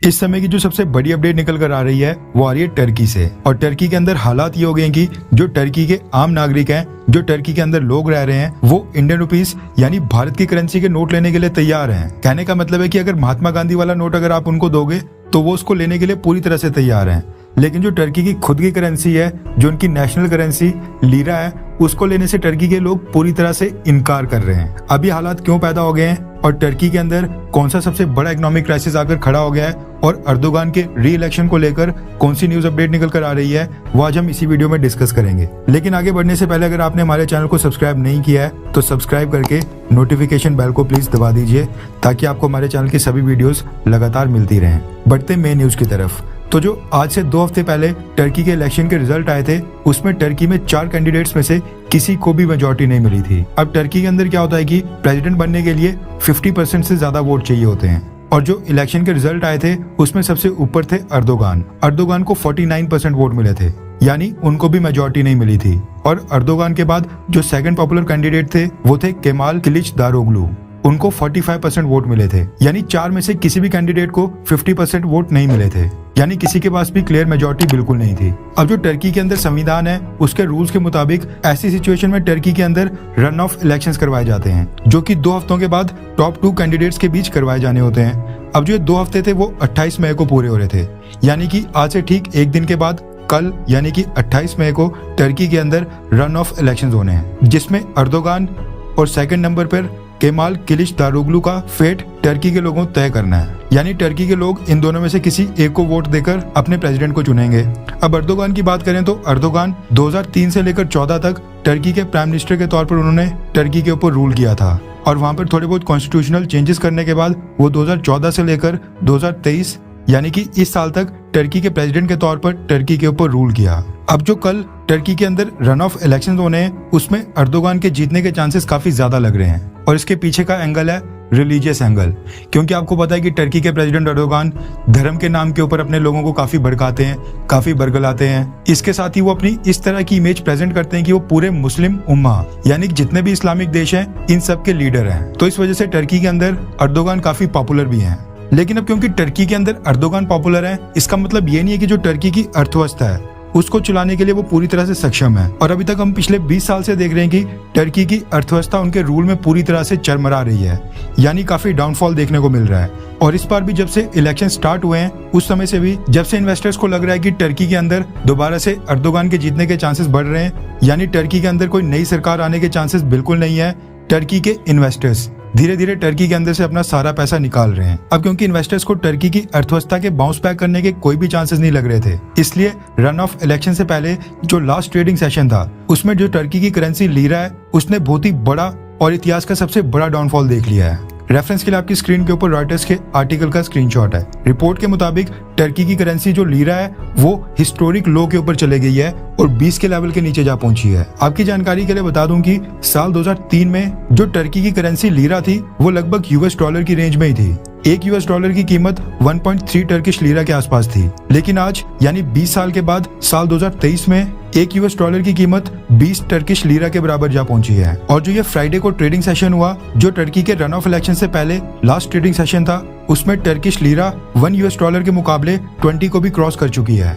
इस समय की जो सबसे बड़ी अपडेट निकल कर आ रही है वो आ रही है टर्की से। और टर्की के अंदर हालात ये हो गए हैं कि जो टर्की के आम नागरिक हैं, जो टर्की के अंदर लोग रह रहे हैं, वो इंडियन रुपीस यानी भारत की करेंसी के नोट लेने के लिए तैयार हैं। कहने का मतलब है कि अगर महात्मा गांधी वाला नोट अगर आप उनको दोगे तो वो उसको लेने के लिए पूरी तरह से तैयार हैं। लेकिन जो टर्की की खुद की करेंसी है, जो उनकी नेशनल करेंसी लीरा है, उसको लेने से टर्की के लोग पूरी तरह से इनकार कर रहे हैं। अभी हालात क्यों पैदा हो गए हैं और टर्की के अंदर कौन सा सबसे बड़ा इकोनॉमिक क्राइसिस आकर खड़ा हो गया है और अर्दोगान के री इलेक्शन को लेकर कौन सी न्यूज अपडेट निकल कर आ रही है, वो आज हम इसी वीडियो में डिस्कस करेंगे। लेकिन आगे बढ़ने से पहले अगर आपने हमारे चैनल को सब्सक्राइब नहीं किया है तो सब्सक्राइब करके नोटिफिकेशन बेल को प्लीज दबा दीजिए ताकि आपको हमारे चैनल की सभी वीडियोस लगातार मिलती रहें। बढ़ते मेन न्यूज की तरफ। तो जो आज से 2 हफ्ते पहले टर्की के इलेक्शन के रिजल्ट आए थे, उसमें टर्की में 4 कैंडिडेट्स में से किसी को भी मेजॉरिटी नहीं मिली थी। अब टर्की के अंदर क्या होता है कि प्रेसिडेंट बनने के लिए 50% से ज्यादा वोट चाहिए होते हैं। और जो इलेक्शन के रिजल्ट आए थे उसमें सबसे ऊपर थे अर्दोगान को 49% वोट मिले थे, यानी उनको भी मेजॉरिटी नहीं मिली थी। और अर्दोगान के बाद जो सेकंड पॉपुलर कैंडिडेट थे वो थे केमाल किलिचदारोग्लू, उनको 45% वोट मिले थे। यानी 4 में से किसी भी कैंडिडेट को 50% वोट नहीं मिले थे, यानी किसी के पास भी क्लियर मेजॉरिटी बिल्कुल नहीं थी। अब जो टर्की के अंदर संविधान है उसके रूल्स के मुताबिक ऐसी सिचुएशन में टर्की के अंदर रन ऑफ इलेक्शंस करवाए जाते हैं, जो कि 2 हफ्तों के बाद टॉप 2 कैंडिडेट्स के बीच करवाए जाने होते हैं। अब जो 2 हफ्ते थे वो 28 मई को पूरे हो रहे थे, यानी कि आज से ठीक एक दिन के बाद कल यानी कि 28 मई को टर्की के अंदर रन ऑफ इलेक्शंस होने हैं, जिसमें अर्दोगान और सेकंड नंबर पर केमाल किलिचदारोग्लू का फेट टर्की के लोगों तय करना है। यानी टर्की के लोग इन दोनों में से किसी एक को वोट देकर अपने प्रेसिडेंट को चुनेंगे। अब अर्दोगान की बात करें तो अर्दोगान 2003 से लेकर 14 तक टर्की के प्राइम मिनिस्टर के तौर पर उन्होंने टर्की के ऊपर रूल किया था। और वहां पर थोड़े बहुत कॉन्स्टिट्यूशनल चेंजेस करने के बाद वो 2014 से लेकर 2023 यानी कि इस साल तक टर्की के प्रेसिडेंट के तौर पर टर्की के ऊपर रूल किया। अब जो कल टर्की के अंदर रन ऑफ इलेक्शंस होने हैं उसमें अर्दोगान के जीतने के चांसेस काफी ज्यादा लग रहे हैं। और इसके पीछे का एंगल है रिलीजियस एंगल, क्योंकि आपको पता है कि टर्की के प्रेसिडेंट अर्दोगान धर्म के नाम के ऊपर अपने लोगों को काफी भड़काते हैं, काफी बरगलाते हैं। इसके साथ ही वो अपनी इस तरह की इमेज प्रेजेंट करते हैं कि वो पूरे मुस्लिम उम्मा यानी जितने भी इस्लामिक देश हैं इन सब के लीडर हैं। तो इस वजह से टर्की के अंदर अर्दोगान काफी पॉपुलर भी हैं। लेकिन अब क्योंकि टर्की के अंदर अर्दोगान पॉपुलर है, इसका मतलब ये नहीं है कि जो टर्की की अर्थव्यवस्था है उसको चलाने के लिए वो पूरी तरह से सक्षम है। और अभी तक हम पिछले 20 साल से देख रहे हैं कि टर्की की अर्थव्यवस्था उनके रूल में पूरी तरह से चरमरा रही है, यानी काफी डाउनफॉल देखने को मिल रहा है। और इस बार भी जब से इलेक्शन स्टार्ट हुए हैं उस समय से भी जब से इन्वेस्टर्स को लग रहा है कि टर्की के अंदर दोबारा से अर्दोगान के जीतने के चांसेस बढ़ रहे हैं, यानी टर्की के अंदर कोई नई सरकार आने के चांसेस बिल्कुल नहीं है, टर्की के इन्वेस्टर्स धीरे धीरे टर्की के अंदर से अपना सारा पैसा निकाल रहे हैं। अब क्योंकि इन्वेस्टर्स को टर्की की अर्थव्यवस्था के बाउंस बैक करने के कोई भी चांसेस नहीं लग रहे थे, इसलिए रन ऑफ इलेक्शन से पहले जो लास्ट ट्रेडिंग सेशन था उसमें जो टर्की की करेंसी लीरा है उसने बहुत ही बड़ा और इतिहास का सबसे बड़ा डाउनफॉल देख लिया है। रेफरेंस के लिए आपकी स्क्रीन के ऊपर रॉयटर्स के आर्टिकल का स्क्रीनशॉट है। रिपोर्ट के मुताबिक टर्की की करेंसी जो लीरा है वो हिस्टोरिक लो के ऊपर चले गई है और 20 के लेवल के नीचे जा पहुंची है। आपकी जानकारी के लिए बता दूं कि साल 2003 में जो टर्की की करेंसी लीरा थी वो लगभग $US की रेंज में ही थी। एक $US की कीमत 1.3 टर्किश लीरा के आसपास थी। लेकिन आज यानी 20 साल के बाद साल 2023 में एक $US की कीमत 20 टर्किश लीरा के बराबर जा पहुंची है। और जो ये फ्राइडे को ट्रेडिंग सेशन हुआ, जो टर्की के रन ऑफ इलेक्शन से पहले लास्ट ट्रेडिंग सेशन था, उसमें टर्किश लीरा $1 के मुकाबले 20 को भी क्रॉस कर चुकी है।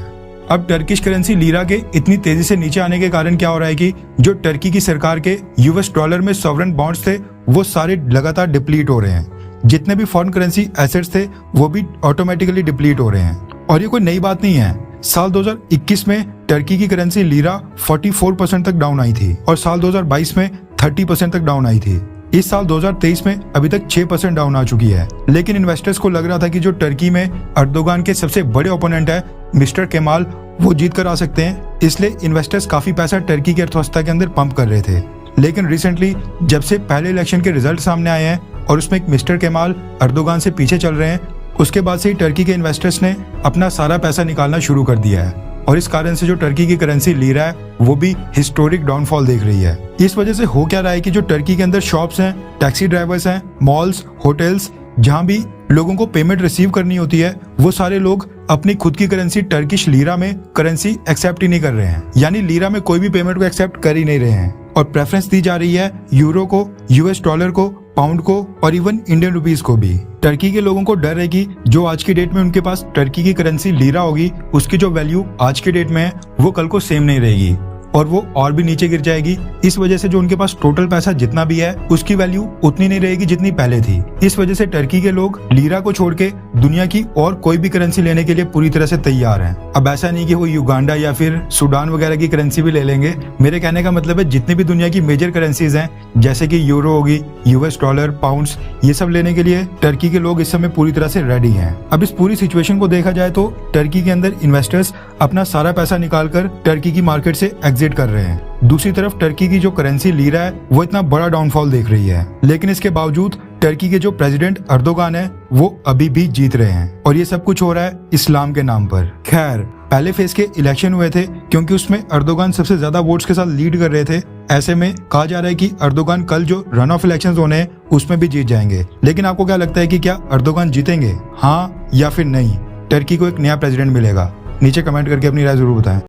अब टर्किश करेंसी लीरा के इतनी तेजी से नीचे आने के कारण क्या हो रहा है कि जो टर्की की सरकार के $US में सॉवरेन बॉन्ड्स थे वो सारे लगातार डिप्लीट हो रहे हैं। जितने भी फॉरेन करेंसी एसेट्स थे वो भी ऑटोमेटिकली डिप्लीट हो रहे हैं। और ये कोई नई बात नहीं है। साल 2021 में टर्की की करेंसी लीरा 44% तक डाउन आई थी और साल 2022 में 30% तक डाउन आई थी। इस साल 2023 में अभी तक 6% डाउन आ चुकी है। लेकिन इन्वेस्टर्स को लग रहा था कि जो टर्की में अर्दोगान के सबसे बड़े ओपोनेंट है मिस्टर केमाल, वो जीत कर आ सकते हैं, इसलिए इन्वेस्टर्स काफी पैसा टर्की की अर्थव्यवस्था के अंदर पंप कर रहे थे। लेकिन रिसेंटली जब से पहले इलेक्शन के रिजल्ट सामने आए हैं और उसमें एक मिस्टर केमाल अर्दोगान से पीछे चल रहे हैं, उसके बाद से ही टर्की के इन्वेस्टर्स ने अपना सारा पैसा निकालना शुरू कर दिया है। और इस कारण से जो टर्की की करेंसी लीरा है वो भी हिस्टोरिक डाउनफॉल देख रही है। इस वजह से हो क्या रहा है कि जो टर्की के अंदर शॉप्स हैं, टैक्सी ड्राइवर्स हैं, मॉल्स, होटल्स, जहां भी लोगों को पेमेंट रिसीव करनी होती है वो सारे लोग अपनी खुद की करेंसी टर्किश लीरा में करेंसी एक्सेप्ट ही नहीं कर रहे हैं, यानी लीरा में कोई भी पेमेंट को एक्सेप्ट कर ही नहीं रहे हैं। और प्रेफरेंस दी जा रही है यूरो को, $US को पाउंड को और इवन इंडियन रुपीस को भी। टर्की के लोगों को डर है कि जो आज की डेट में उनके पास टर्की की करेंसी लीरा होगी, उसकी जो वैल्यू आज की डेट में है वो कल को सेम नहीं रहेगी और वो और भी नीचे गिर जाएगी। इस वजह से जो उनके पास टोटल पैसा जितना भी है उसकी वैल्यू उतनी नहीं रहेगी जितनी पहले थी। इस वजह से टर्की के लोग लीरा को छोड़ के दुनिया की और कोई भी करेंसी लेने के लिए पूरी तरह से तैयार हैं। अब ऐसा नहीं कि वो युगांडा या फिर सूडान वगैरह की करेंसी भी ले लेंगे। मेरे कहने का मतलब है जितनी भी दुनिया की मेजर करेंसीज हैं, जैसे कि यूरो होगी, यूएस डॉलर, पाउंड्स, ये सब लेने के लिए टर्की के लोग इस समय पूरी तरह से रेडी हैं। अब इस पूरी सिचुएशन को देखा जाए तो टर्की के अंदर इन्वेस्टर्स अपना सारा पैसा निकालकर टर्की की मार्केट से एग्जिट कर रहे हैं। दूसरी तरफ टर्की की जो करेंसी लीरा है वो इतना बड़ा डाउनफॉल देख रही है, लेकिन इसके बावजूद टर्की के जो प्रेसिडेंट अर्दोगान है वो अभी भी जीत रहे हैं और ये सब कुछ हो रहा है इस्लाम के नाम पर। खैर, पहले फेज के इलेक्शन हुए थे क्योंकि उसमें अर्दोगान सबसे ज्यादा वोट्स के साथ लीड कर रहे थे। ऐसे में कहा जा रहा है कि अर्दोगान कल जो रन ऑफ इलेक्शंस होने हैं उसमें भी जीत जाएंगे। लेकिन आपको क्या लगता है कि क्या अर्दोगान जीतेंगे, हाँ या फिर नहीं? टर्की को एक नया प्रेसिडेंट मिलेगा? नीचे कमेंट करके अपनी राय जरूर बताएं।